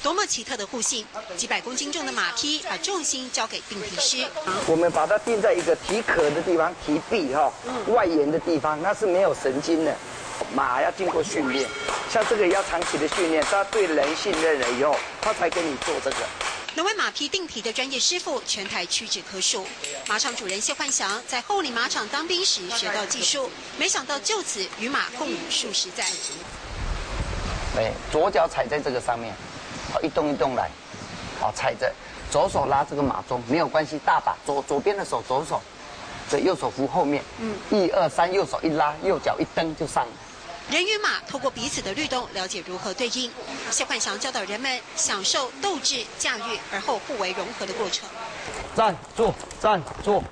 多么奇特的互信！几百公斤重的马匹，把重心交给定蹄师。我们把它定在一个蹄壳的地方，蹄壁外沿的地方，那是没有神经的。马要经过训练，像这个要长期的训练，它对人信任了以后，它才给你做这个。 能为马匹定蹄的专业师傅，全台屈指可数。马场主人谢焕祥在后里马场当兵时学到技术，没想到就此与马共舞数十载。对，左脚踩在这个上面，好，一动一动来，好，踩着，左手拉这个马鬃，没有关系，大把，左边的手，左手，对，右手扶后面，1、2、3，右手一拉，右脚一蹬就上了。 人与马透过彼此的律动，了解如何对应。谢焕祥教导人们享受斗志、驾驭，而后互为融合的过程。站坐，站坐，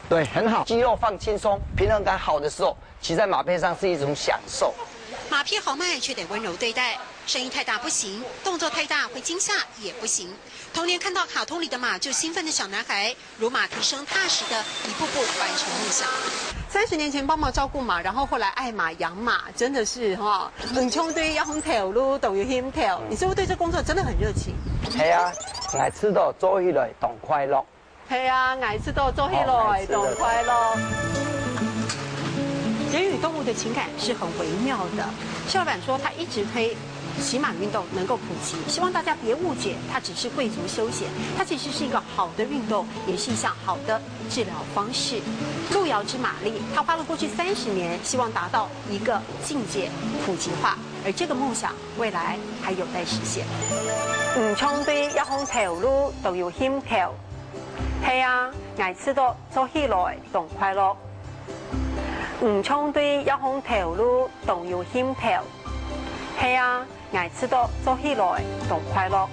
对，很好。肌肉放轻松，平衡感好的时候，骑在马背上是一种享受。马匹豪迈，却得温柔对待。声音太大不行，动作太大会惊吓也不行。童年看到卡通里的马就兴奋的小男孩，如马蹄声踏实的一步步完成梦想。 30年前帮忙照顾马，然后后来爱马养马，真的是很冲对要红头路等于 him tail。你是不是对这工作真的很热情？系啊，爱吃到做起来动快乐。系啊，爱吃到做起来动快乐。人与动物的情感是很微妙的。谢老板说，他一直推骑马运动能够普及，希望大家别误解，它只是贵族休闲，它其实是一个好的运动，也是一项好的治疗方式。路遥知马力，他花了过去30年，希望达到一个境界普及化，而这个梦想未来还有待实现。唔冲对一项条路都要险条，系啊，挨吃到做起来动快乐。唔冲对一项条路都要险条，系啊。 爱吃到做起来动快乐。